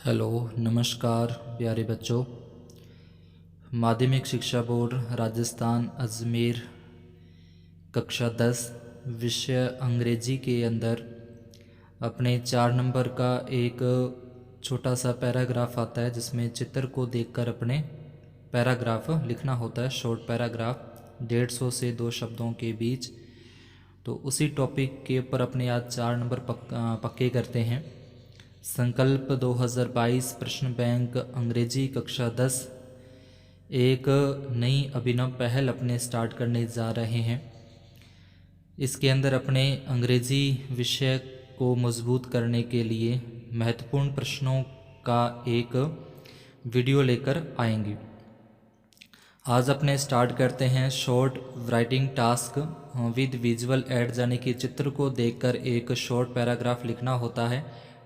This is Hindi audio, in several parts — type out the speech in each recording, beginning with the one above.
हेलो, नमस्कार प्यारे बच्चों। माध्यमिक शिक्षा बोर्ड राजस्थान अजमेर कक्षा 10 विषय अंग्रेजी के अंदर अपने 4 नंबर का एक छोटा सा पैराग्राफ आता है, जिसमें चित्र को देखकर अपने पैराग्राफ लिखना होता है। शॉर्ट पैराग्राफ 150 से 2 शब्दों के बीच। तो उसी टॉपिक के ऊपर अपने आज 4 नंबर पक्के करते हैं। संकल्प 2022 प्रश्न बैंक अंग्रेजी कक्षा 10 एक नई अभिनव पहल अपने स्टार्ट करने जा रहे हैं। इसके अंदर अपने अंग्रेजी विषय को मजबूत करने के लिए महत्वपूर्ण प्रश्नों का एक वीडियो लेकर आएंगे। आज अपने स्टार्ट करते हैं short writing task with visual add, यानी कि चित्र को देखकर एक शॉर्ट पैराग्राफ लिखना होता है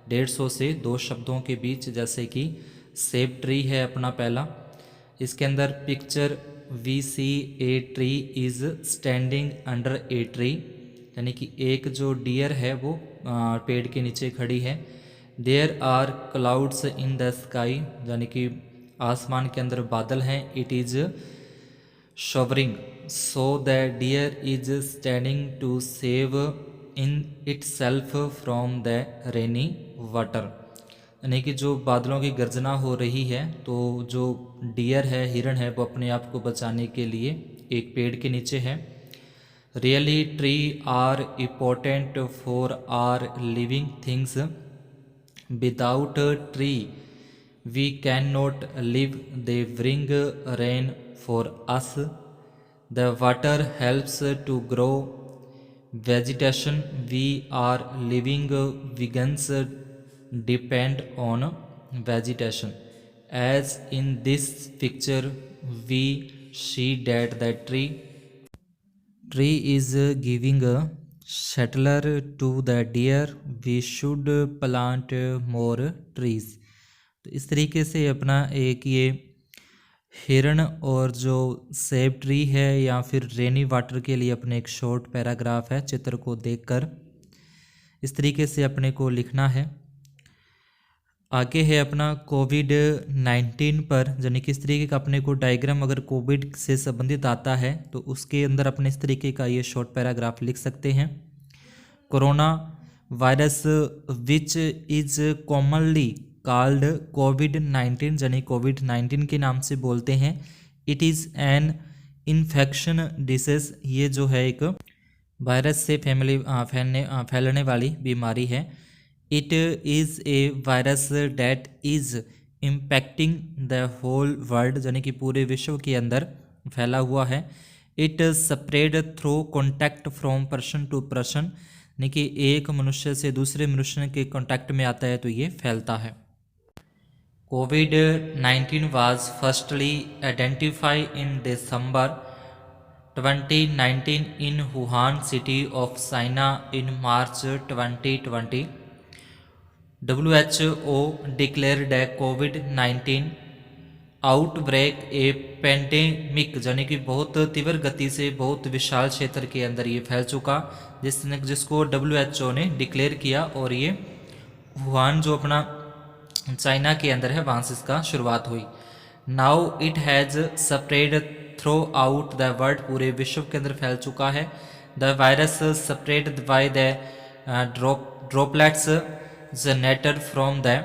150 से 2 शब्दों के बीच। जैसे कि सेब ट्री है अपना पहला। इसके अंदर picture we see a tree is standing under a tree, यानी कि एक जो डियर है वो पेड़ के नीचे खड़ी है। There are clouds in the sky, यानी कि आसमान के अंदर बादल हैं। It is showering so the deer is standing to save in itself from the rainy water, यानी कि जो बादलों की गर्जना हो रही है तो जो डियर है, हिरण है, वो अपने आप को बचाने के लिए एक पेड़ के नीचे है। Really tree are important for our living things, without tree we can not live, they bring rain for us, the water helps to grow vegetation, we are living vegans depend on vegetation, as in this picture we see that the tree is giving a shelter to the deer, we should plant more trees। तो इस तरीके से अपना एक ये हिरण और जो सेब ट्री है या फिर रेनी वाटर के लिए अपने एक शॉर्ट पैराग्राफ है चित्र को देखकर इस तरीके से अपने को लिखना है। आगे है अपना कोविड-19 पर, यानी कि इस तरीके का अपने को डायग्राम अगर कोविड से संबंधित आता है तो उसके अंदर अपने इस तरीके का ये शॉर्ट पैराग्राफ लिख सकते हैं। Corona virus which is commonly called कोविड-19, यानी कोविड-19 के नाम से बोलते हैं। It is an infection disease, ये जो है एक वायरस से फैलने वाली बीमारी है। It is a virus that is impacting the whole world, यानी कि पूरे विश्व के अंदर फैला हुआ है। It spread through contact from person to person, यानी कि एक मनुष्य से दूसरे मनुष्य के कॉन्टैक्ट में आता है तो ये फैलता है। COVID-19 was firstly identified in December 2019 in Wuhan city of China in March 2020. WHO declared the COVID-19 outbreak A pandemic, यानी कि बहुत तीव्र गति से बहुत विशाल क्षेत्र के अंदर ये फैल चुका, जिसको WHO ने डिक्लेयर किया। और ये वुहान जो अपना चाइना के अंदर है वहाँ से इसका शुरुआत हुई। Now it has spread throughout the world, पूरे विश्व के अंदर फैल चुका है। The virus spread by the droplets generated from the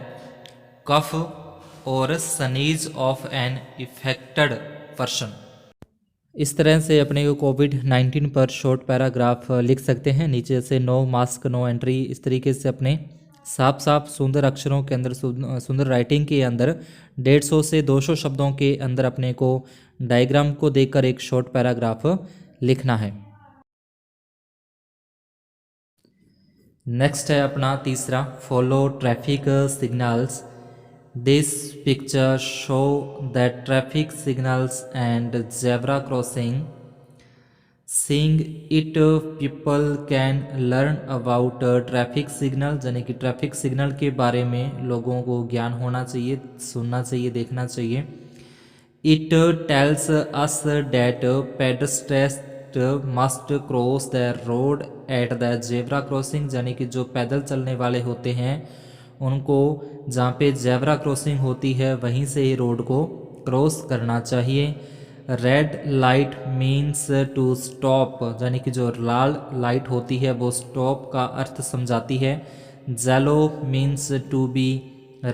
cough और sneeze of an affected person. इस तरह से अपने को कोविड-19 पर शॉर्ट पैराग्राफ लिख सकते हैं। नीचे से नो मास्क नो एंट्री, इस तरीके से अपने साफ सुंदर अक्षरों के अंदर सुंदर राइटिंग के अंदर 150 से 200 शब्दों के अंदर अपने को डायग्राम को देखकर एक शॉर्ट पैराग्राफ लिखना है। नेक्स्ट है अपना तीसरा, follow traffic signals. This picture show that traffic signals and zebra crossing. Seeing it people can learn about traffic signal, यानी कि ट्रैफिक सिग्नल के बारे में लोगों को ज्ञान होना चाहिए, सुनना चाहिए, देखना चाहिए। It tells us that pedestrians must cross the road at the zebra crossing, यानी कि जो पैदल चलने वाले होते हैं उनको जहाँ पे जेब्रा क्रॉसिंग होती है वहीं से ही रोड को क्रॉस करना चाहिए। Red light means to stop, यानी कि जो लाल लाइट होती है वो स्टॉप का अर्थ समझाती है। Yellow means to be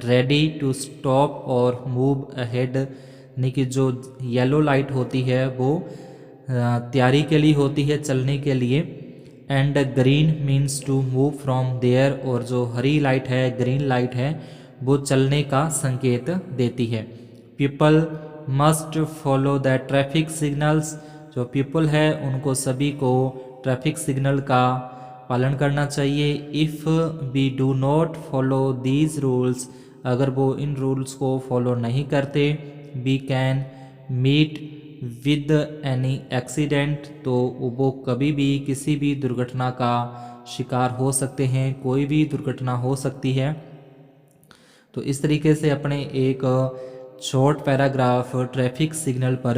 ready to stop और मूव अहेड, यानी कि जो येलो लाइट होती है वो तैयारी के लिए होती है, चलने के लिए। And green means to move from there, और जो हरी लाइट है, ग्रीन लाइट है, वो चलने का संकेत देती है। People must follow the traffic signals, जो पीपल है उनको सभी को ट्रैफिक सिग्नल का पालन करना चाहिए। If we do not follow these rules, अगर वो इन रूल्स को फॉलो नहीं करते, we can meet with any accident, तो वो कभी भी किसी भी दुर्घटना का शिकार हो सकते हैं, कोई भी दुर्घटना हो सकती है। तो इस तरीके से अपने एक शॉर्ट पैराग्राफ ट्रैफिक सिग्नल पर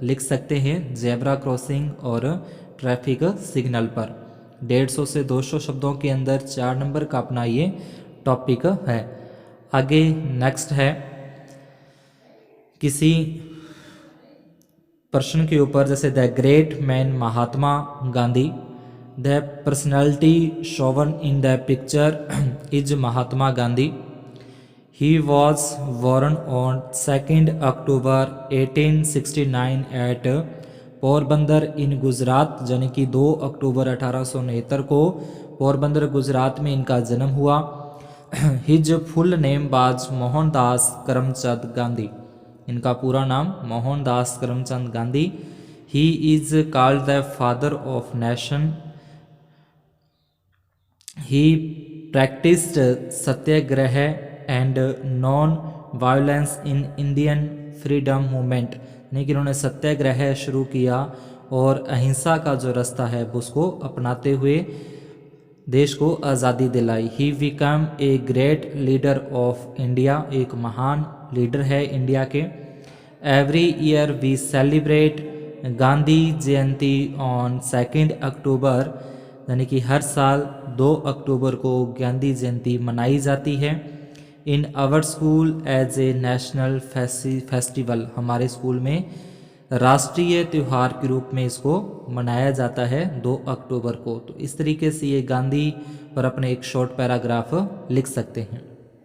लिख सकते हैं, जेब्रा क्रॉसिंग और ट्रैफिक सिग्नल पर। 150 से 200 शब्दों के अंदर 4 नंबर का अपना ये टॉपिक है। आगे नेक्स्ट है, किसी प्रश्न के ऊपर, जैसे the great man Mahatma Gandhi, the personality shown in the picture is Mahatma Gandhi. He was born on 2nd October 1869 at Porbandar in Gujarat, यानी कि 2 अक्टूबर 1869 को पोरबंदर गुजरात में इनका जन्म हुआ। His full name was Mohandas Karamchand Gandhi, इनका पूरा नाम Mohandas Karamchand Gandhi. He is called the father of nation. He practised Satyagraha and non violence in Indian freedom movement, यानी कि उन्होंने सत्याग्रह शुरू किया और अहिंसा का जो रास्ता है उसको अपनाते हुए देश को आज़ादी दिलाई। He become a great leader of India, एक महान लीडर है इंडिया के। Every year we celebrate Gandhi Jayanti on 2 October, यानी कि हर साल 2 अक्टूबर को गांधी जयंती मनाई जाती है। In our school as a national festival, हमारे स्कूल में राष्ट्रीय त्यौहार के रूप में इसको मनाया जाता है 2 अक्टूबर को। तो इस तरीके से ये गांधी पर अपने एक शॉर्ट पैराग्राफ लिख सकते हैं।